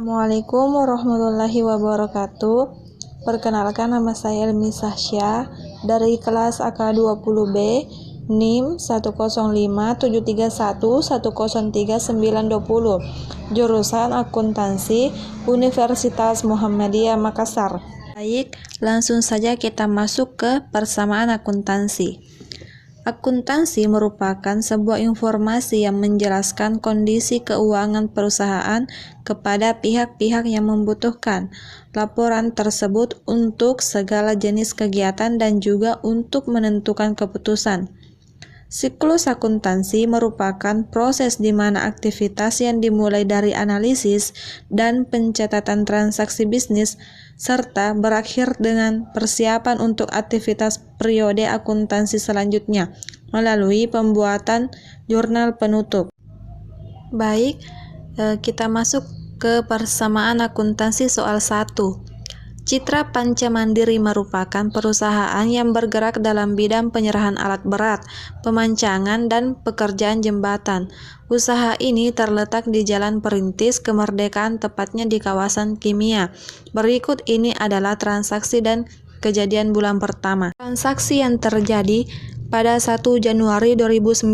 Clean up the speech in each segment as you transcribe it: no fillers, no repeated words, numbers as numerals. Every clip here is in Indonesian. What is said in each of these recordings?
Assalamualaikum warahmatullahi wabarakatuh. Perkenalkan, nama saya Elmi Sahsya dari kelas AK20B NIM 105731103 jurusan akuntansi Universitas Muhammadiyah Makassar. Baik, langsung saja kita masuk ke persamaan akuntansi. Akuntansi merupakan sebuah informasi yang menjelaskan kondisi keuangan perusahaan kepada pihak-pihak yang membutuhkan laporan tersebut untuk segala jenis kegiatan dan juga untuk menentukan keputusan. Siklus akuntansi merupakan proses di mana aktivitas yang dimulai dari analisis dan pencatatan transaksi bisnis serta berakhir dengan persiapan untuk aktivitas periode akuntansi selanjutnya melalui pembuatan jurnal penutup. Baik, kita masuk ke persamaan akuntansi soal 1. Citra Panca Mandiri merupakan perusahaan yang bergerak dalam bidang penyerahan alat berat, pemancangan, dan pekerjaan jembatan. Usaha ini terletak di Jalan Perintis Kemerdekaan, tepatnya di kawasan Kimia. Berikut ini adalah transaksi dan kejadian bulan pertama. Transaksi yang terjadi pada 1 Januari 2019,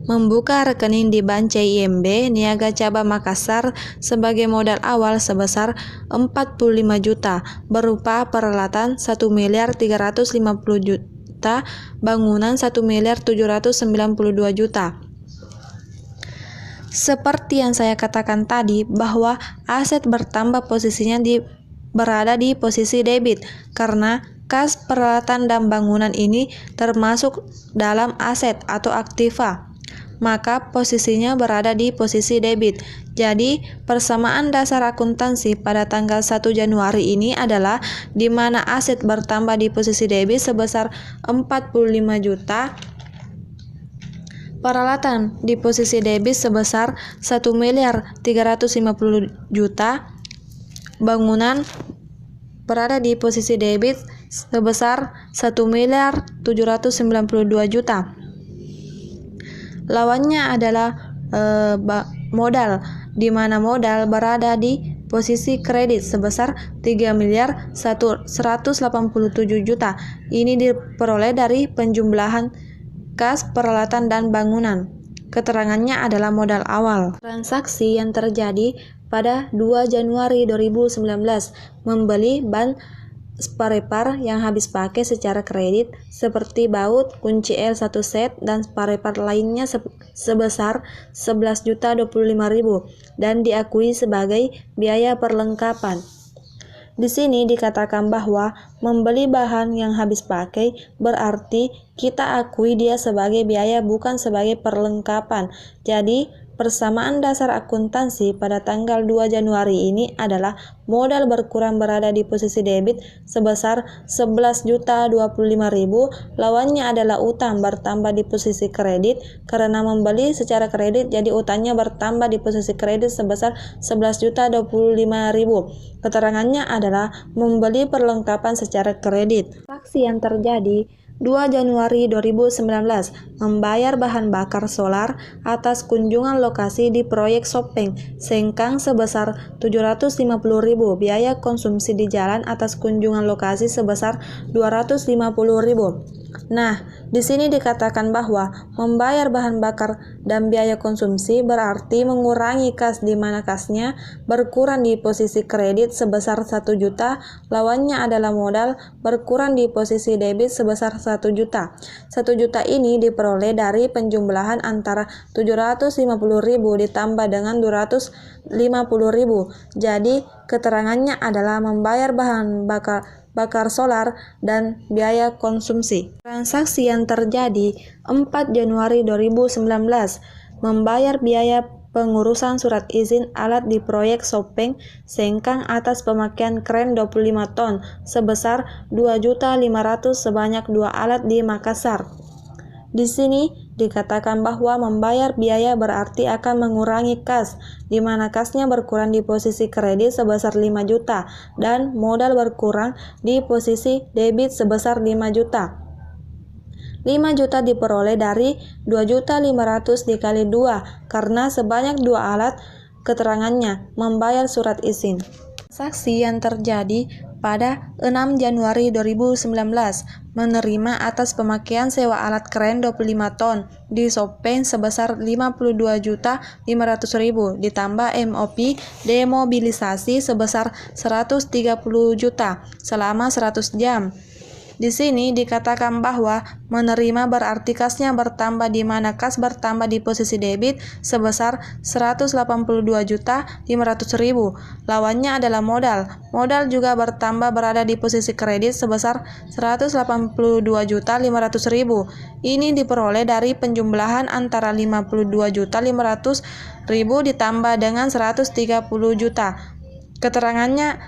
membuka rekening di Bank CIMB Niaga Cabang Makassar sebagai modal awal sebesar 45 juta, berupa peralatan 1.350 juta, bangunan 1.792 juta. Seperti yang saya katakan tadi, bahwa aset bertambah posisinya berada di posisi debit, karena kas peralatan dan bangunan ini termasuk dalam aset atau aktiva, maka posisinya berada di posisi debit. Jadi, persamaan dasar akuntansi pada tanggal 1 Januari ini adalah di mana aset bertambah di posisi debit sebesar 45 juta, peralatan di posisi debit sebesar 1.350 juta, bangunan berada di posisi debit sebesar 1.792 juta. Lawannya adalah modal, di mana modal berada di posisi kredit sebesar 3.187 juta. Ini diperoleh dari penjumlahan kas peralatan dan bangunan. Keterangannya adalah modal awal. Transaksi yang terjadi pada 2 Januari 2019, membeli ban spare-part yang habis pakai secara kredit seperti baut, kunci L1 set, dan spare-part lainnya sebesar 11.025.000 dan diakui sebagai biaya perlengkapan. Di sini dikatakan bahwa membeli bahan yang habis pakai berarti kita akui dia sebagai biaya, bukan sebagai perlengkapan. Jadi, persamaan dasar akuntansi pada tanggal 2 Januari ini adalah modal berkurang berada di posisi debit sebesar 11.025.000, lawannya adalah utang bertambah di posisi kredit karena membeli secara kredit, jadi utangnya bertambah di posisi kredit sebesar 11.025.000. Keterangannya adalah membeli perlengkapan secara kredit. Transaksi yang terjadi 2 Januari 2019, membayar bahan bakar solar atas kunjungan lokasi di proyek Sopeng Sengkang sebesar 750.000, biaya konsumsi di jalan atas kunjungan lokasi sebesar 250.000. Nah, di sini dikatakan bahwa membayar bahan bakar dan biaya konsumsi berarti mengurangi kas, di mana kasnya berkurang di posisi kredit sebesar 1 juta, lawannya adalah modal berkurang di posisi debit sebesar 1 juta. 1 juta ini diperoleh dari penjumlahan antara 750.000 ditambah dengan 250.000. Jadi, keterangannya adalah membayar bahan bakar solar dan biaya konsumsi. Transaksi yang terjadi 4 Januari 2019, membayar biaya pengurusan surat izin alat di proyek Sopeng Sengkang atas pemakaian kren 25 ton sebesar 2.500.000 sebanyak 2 alat di Makassar. Di sini dikatakan bahwa membayar biaya berarti akan mengurangi kas, di mana kasnya berkurang di posisi kredit sebesar 5 juta dan modal berkurang di posisi debit sebesar 5 juta. 5 juta diperoleh dari 2.500.000 dikali 2 karena sebanyak 2 alat Keterangannya, membayar surat izin. Transaksi yang terjadi pada 6 Januari 2019 menerima atas pemakaian sewa alat kren 25 ton di Sopeng sebesar 52.500.000 ditambah MOP demobilisasi sebesar 130 juta selama 100 jam. Di sini dikatakan bahwa menerima berarti kasnya bertambah di mana kas bertambah di posisi debit sebesar 182.500.000. Lawannya adalah modal. Modal juga bertambah berada di posisi kredit sebesar 182.500.000. Ini diperoleh dari penjumlahan antara 52.500.000 ditambah dengan 130 juta. Keterangannya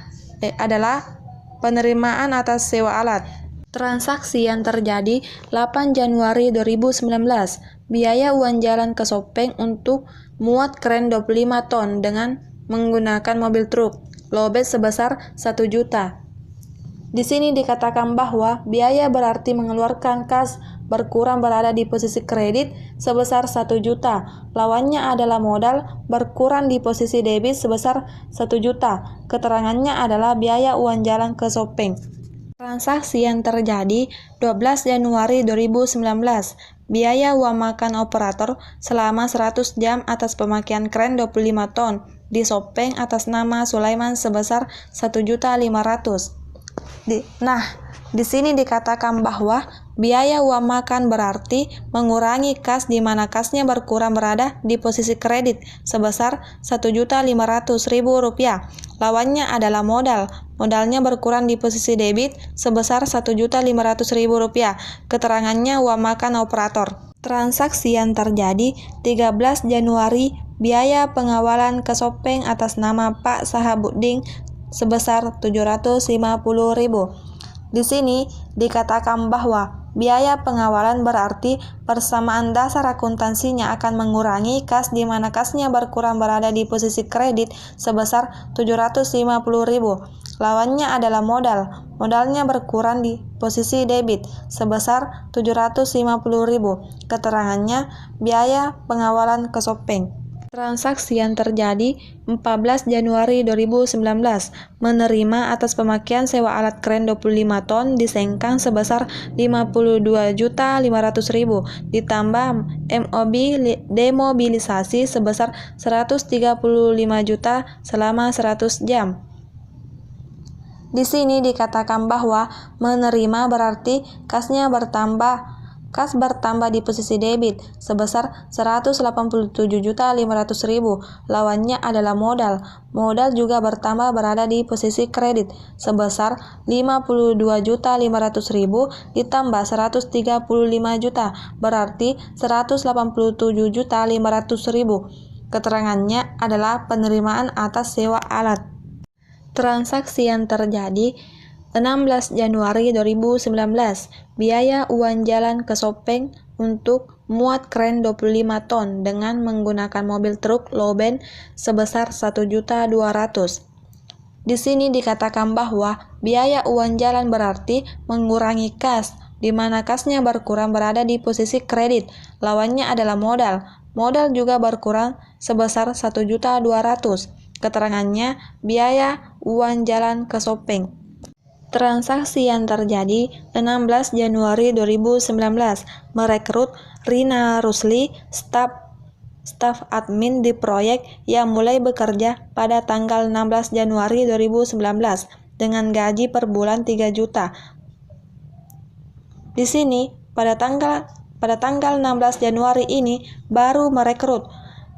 adalah penerimaan atas sewa alat. Transaksi yang terjadi 8 Januari 2019, biaya uang jalan ke Sopeng untuk muat kren 25 ton dengan menggunakan mobil truk, lobet sebesar 1 juta. Di sini dikatakan bahwa biaya berarti mengeluarkan kas berkurang berada di posisi kredit sebesar 1 juta. Lawannya adalah modal berkurang di posisi debit sebesar 1 juta. Keterangannya adalah biaya uang jalan ke Sopeng. Transaksi yang terjadi 12 Januari 2019, biaya uang makan operator selama 100 jam atas pemakaian kren 25 ton di Sopeng atas nama Sulaiman sebesar 1.500.000. Di sini dikatakan bahwa biaya uang makan berarti mengurangi kas di mana kasnya berkurang berada di posisi kredit sebesar 1.500.000 rupiah. Lawannya adalah modal. Modalnya berkurang di posisi debit sebesar 1.500.000 rupiah. Keterangannya uang makan operator. Transaksi yang terjadi 13 Januari, biaya pengawalan ke Sopeng atas nama Pak Sahabuddin sebesar 750.000. Di sini dikatakan bahwa biaya pengawalan berarti persamaan dasar akuntansinya akan mengurangi kas di mana kasnya berkurang berada di posisi kredit sebesar 750.000. Lawannya adalah modal. Modalnya berkurang di posisi debit sebesar 750.000. Keterangannya biaya pengawalan ke Sopeng. Transaksi yang terjadi 14 Januari 2019 menerima atas pemakaian sewa alat kren 25 ton di Sengkang sebesar 52.500.000 ditambah MOB demobilisasi sebesar 135 juta selama 100 jam. Di sini dikatakan bahwa menerima berarti kasnya bertambah. Kas bertambah di posisi debit sebesar 187.500.000. Lawannya adalah modal. Modal juga bertambah berada di posisi kredit sebesar 52.500.000 ditambah 135 juta berarti 187.500.000. Keterangannya adalah penerimaan atas sewa alat. Transaksi yang terjadi 16 Januari 2019, biaya uang jalan ke Sopeng untuk muat kren 25 ton dengan menggunakan mobil truk loben sebesar 1.200.000. Di sini dikatakan bahwa biaya uang jalan berarti mengurangi kas, di mana kasnya berkurang berada di posisi kredit. Lawannya adalah modal. Modal juga berkurang sebesar 1.200.000. Keterangannya biaya uang jalan ke Sopeng. Transaksi yang terjadi 16 Januari 2019, merekrut Rina Rusli, staf admin di proyek yang mulai bekerja pada tanggal 16 Januari 2019 dengan gaji per bulan 3 juta. Di sini pada tanggal 16 Januari ini baru merekrut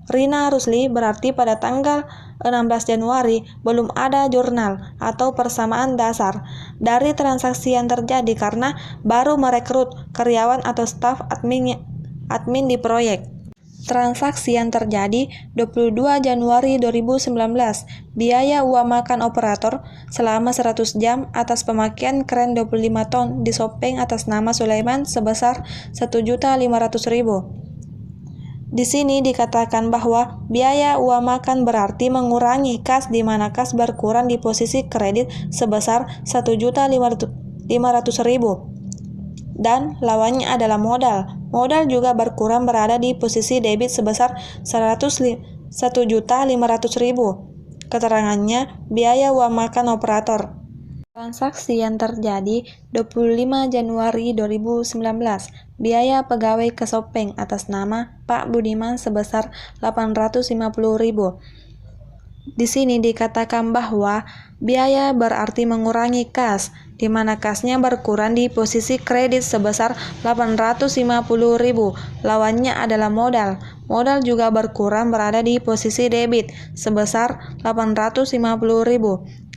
Rina Rusli, berarti pada tanggal 16 Januari belum ada jurnal atau persamaan dasar dari transaksi yang terjadi karena baru merekrut karyawan atau staf admin di proyek. Transaksi yang terjadi 22 Januari 2019, biaya uang makan operator selama 100 jam atas pemakaian kren 25 ton di Sopeng atas nama Sulaiman sebesar 1.500.000. Di sini dikatakan bahwa biaya uang makan berarti mengurangi kas di mana kas berkurang di posisi kredit sebesar 1.500.000 dan lawannya adalah modal. Modal juga berkurang berada di posisi debit sebesar 135 Rp1.500.000. Keterangannya, biaya uang makan operator. Transaksi yang terjadi 25 Januari 2019. Biaya pegawai Kesopeng atas nama Pak Budiman sebesar Rp850.000. Di sini dikatakan bahwa biaya berarti mengurangi kas, di mana kasnya berkurang di posisi kredit sebesar Rp850.000. Lawannya adalah modal. Modal juga berkurang berada di posisi debit sebesar Rp850.000.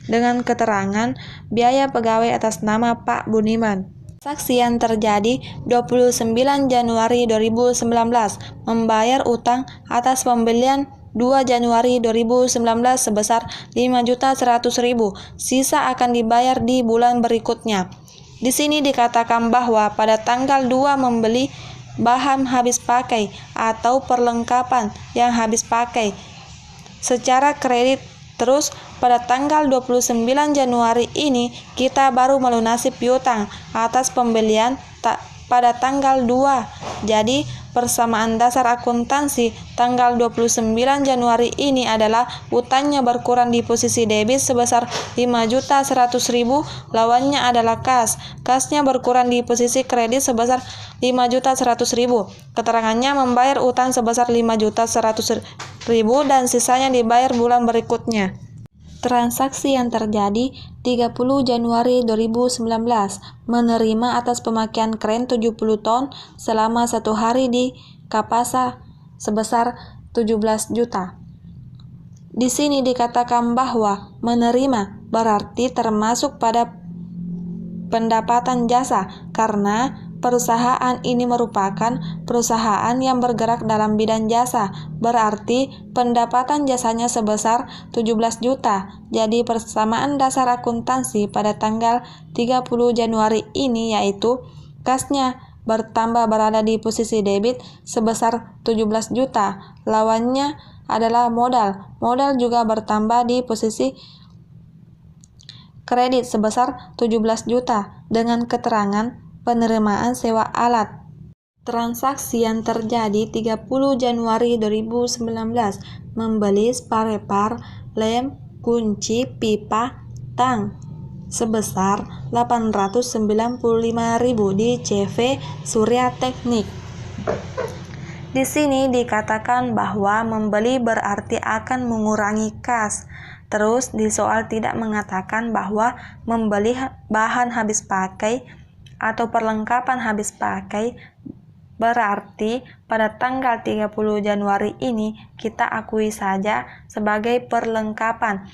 Dengan keterangan biaya pegawai atas nama Pak Budiman. Transaksi yang terjadi 29 Januari 2019. Membayar utang atas pembelian 2 Januari 2019 sebesar Rp5.100.000. Sisa akan dibayar di bulan berikutnya. Di sini dikatakan bahwa pada tanggal 2 membeli bahan habis pakai atau perlengkapan yang habis pakai secara kredit. Terus pada tanggal 29 Januari ini kita baru melunasi piutang atas pembelian pada tanggal 2. Jadi persamaan dasar akuntansi tanggal 29 Januari ini adalah utangnya berkurang di posisi debit sebesar Rp5.100.000, lawannya adalah kas. Kasnya berkurang di posisi kredit sebesar Rp5.100.000. Keterangannya membayar utang sebesar Rp5.100.000 dan sisanya dibayar bulan berikutnya. Transaksi yang terjadi 30 Januari 2019. Menerima atas pemakaian kren 70 ton selama 1 hari di Kapasa sebesar 17 juta. Di sini dikatakan bahwa menerima berarti termasuk pada pendapatan jasa karena perusahaan ini merupakan perusahaan yang bergerak dalam bidang jasa, berarti pendapatan jasanya sebesar 17 juta. Jadi persamaan dasar akuntansi pada tanggal 30 Januari ini yaitu kasnya bertambah berada di posisi debit sebesar 17 juta. Lawannya adalah modal. Modal juga bertambah di posisi kredit sebesar 17 juta dengan keterangan penerimaan sewa alat. Transaksi yang terjadi 30 Januari 2019. Membeli spare part, lem, kunci, pipa, tang sebesar Rp895.000 di CV Surya Teknik. Di sini dikatakan bahwa membeli berarti akan mengurangi kas. Terus di soal tidak mengatakan bahwa membeli bahan habis pakai atau perlengkapan habis pakai, berarti pada tanggal 30 Januari ini kita akui saja sebagai perlengkapan.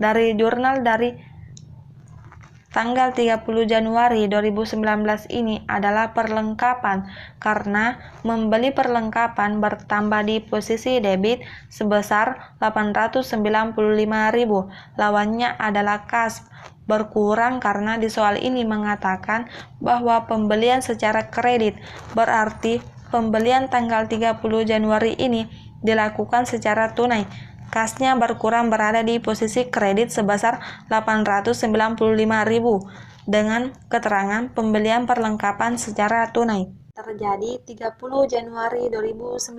Dari jurnal dari tanggal 30 Januari 2019 ini adalah perlengkapan karena membeli perlengkapan bertambah di posisi debit sebesar Rp895.000. Lawannya adalah kas berkurang karena di soal ini mengatakan bahwa pembelian secara kredit, berarti pembelian tanggal 30 Januari ini dilakukan secara tunai. Kasnya berkurang berada di posisi kredit sebesar Rp895.000 dengan keterangan pembelian perlengkapan secara tunai. Terjadi 30 Januari 2019.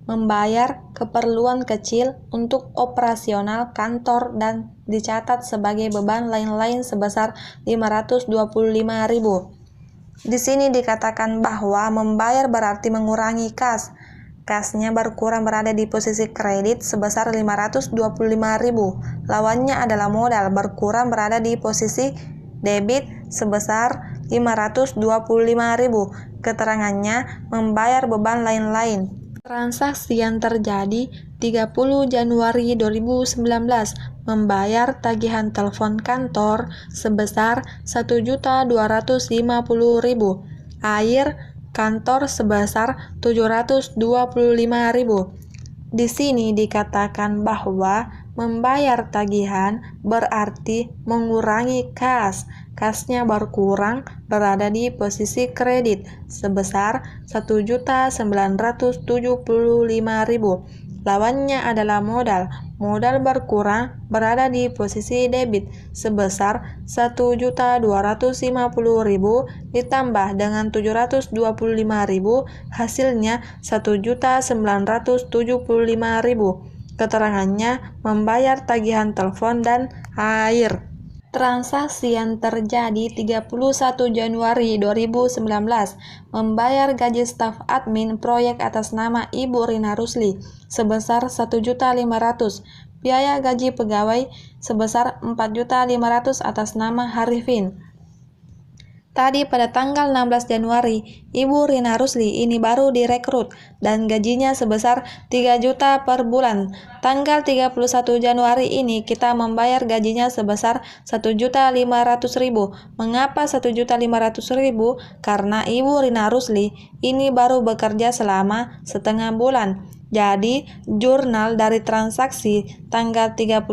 Membayar keperluan kecil untuk operasional kantor dan dicatat sebagai beban lain-lain sebesar Rp525.000. Di sini dikatakan bahwa membayar berarti mengurangi kas. Kasnya berkurang berada di posisi kredit sebesar Rp525.000. Lawannya adalah modal berkurang berada di posisi debit sebesar Rp525.000. Keterangannya membayar beban lain-lain. Transaksi yang terjadi 30 Januari 2019. Membayar tagihan telepon kantor sebesar Rp1.250.000. Air kantor sebesar Rp725.000. Di sini dikatakan bahwa membayar tagihan berarti mengurangi kas. Kasnya berkurang berada di posisi kredit sebesar Rp1.975.000. lawannya adalah modal. Modal berkurang berada di posisi debit sebesar 1.250.000 ditambah dengan 725.000, hasilnya 1.975.000. Keterangannya membayar tagihan telepon dan air. Transaksi yang terjadi 31 Januari 2019, membayar gaji staf admin proyek atas nama Ibu Rina Rusli sebesar 1.500.000, biaya gaji pegawai sebesar 4.500.000 atas nama Harifin. Tadi pada tanggal 16 Januari, Ibu Rina Rusli ini baru direkrut dan gajinya sebesar 3 juta per bulan. Tanggal 31 Januari ini kita membayar gajinya sebesar 1.500.000. Mengapa 1.500.000? Karena Ibu Rina Rusli ini baru bekerja selama setengah bulan. Jadi, jurnal dari transaksi tanggal 31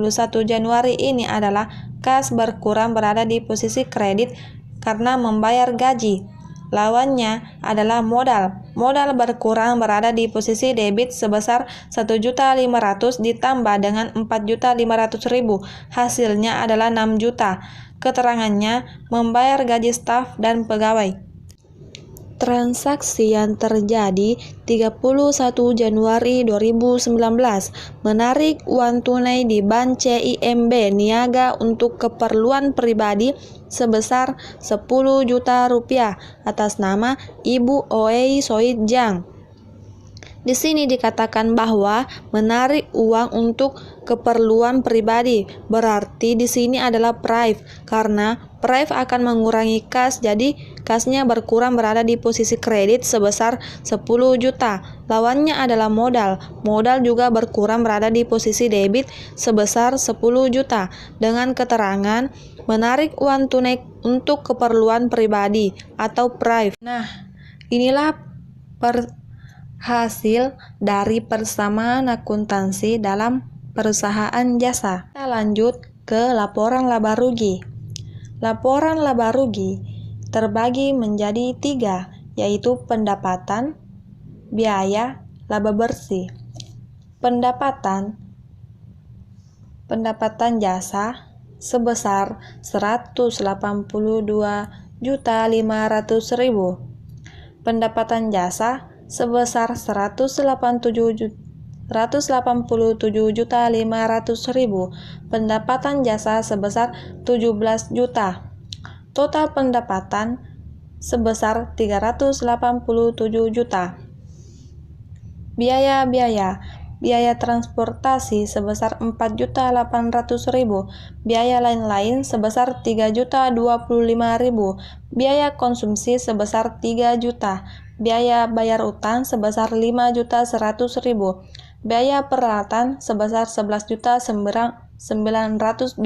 Januari ini adalah kas berkurang berada di posisi kredit karena membayar gaji. Lawannya adalah modal. Modal berkurang berada di posisi debit sebesar 1.500.000 ditambah dengan 4.500.000. Hasilnya adalah 6 juta. Keterangannya membayar gaji staf dan pegawai. Transaksi yang terjadi 31 Januari 2019, menarik uang tunai di Bank CIMB Niaga untuk keperluan pribadi sebesar 10 juta rupiah atas nama Ibu Oei Soid Jang. Di sini dikatakan bahwa menarik uang untuk keperluan pribadi, berarti di sini adalah prive, karena prive akan mengurangi kas, jadi kasnya berkurang berada di posisi kredit sebesar 10 juta. Lawannya adalah modal. Modal juga berkurang berada di posisi debit sebesar 10 juta dengan keterangan menarik uang tunai untuk keperluan pribadi atau prive. Nah, inilah hasil dari persamaan akuntansi dalam perusahaan jasa. Kita lanjut ke laporan laba rugi. Laporan laba rugi terbagi menjadi 3, yaitu pendapatan, biaya, laba bersih. Pendapatan jasa sebesar 182.500.000. Pendapatan jasa sebesar 187.500.000. Pendapatan jasa sebesar 17 juta. Total pendapatan sebesar 387 juta. Biaya transportasi sebesar 4.800.000. Biaya lain-lain sebesar 3.025.000. Biaya konsumsi sebesar 3 juta. Biaya bayar utang sebesar 5.100.000. Biaya peralatan sebesar 11.920.000.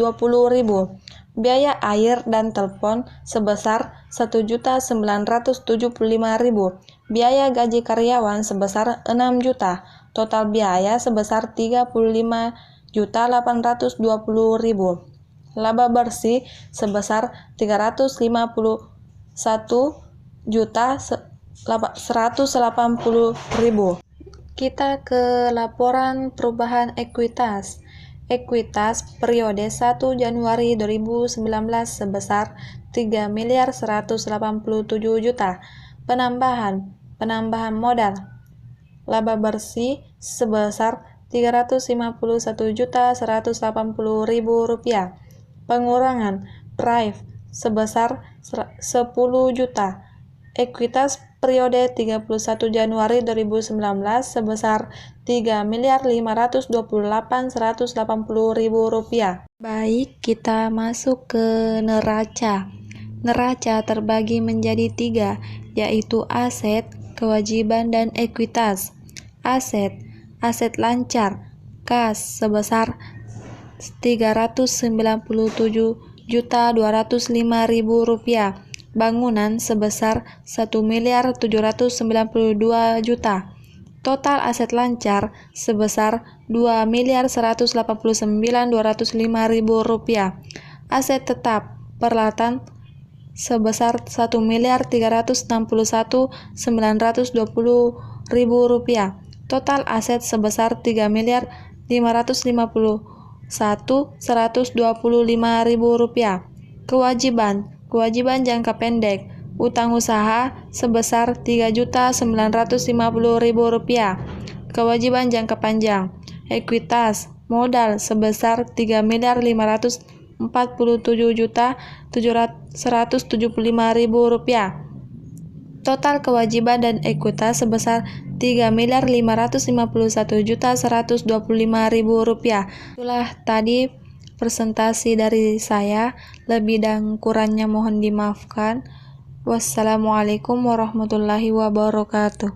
Biaya air dan telepon sebesar 1.975.000. Biaya gaji karyawan sebesar 6 juta. Total biaya sebesar 35.820.000. Laba bersih sebesar 351.180.000. Kita ke laporan perubahan ekuitas. Ekuitas periode 1 Januari 2019 sebesar 3.187 juta. Penambahan modal. Laba bersih sebesar 351.180.000 rupiah. Pengurangan prive sebesar 10 juta. Ekuitas periode 31 Januari 2019 sebesar 3.528.180.000 rupiah. Baik, kita masuk ke neraca. Neraca terbagi menjadi 3, yaitu aset, kewajiban, dan ekuitas. Aset lancar, kas sebesar 397.205.000 rupiah. Bangunan sebesar 1.792 juta. Total aset lancar sebesar 2.189.205.000 rupiah. Aset tetap peralatan sebesar 1.361.920.000 rupiah. Total aset sebesar 3.551.125.000 rupiah. Kewajiban jangka pendek, utang usaha sebesar 3.950.000 rupiah. Kewajiban jangka panjang, ekuitas modal sebesar 3.547.175.000 rupiah. Total kewajiban dan ekuitas sebesar 3.551.125.000 rupiah. Itulah tadi presentasi dari saya. Lebih dan kurangnya mohon dimaafkan. Wassalamualaikum warahmatullahi wabarakatuh.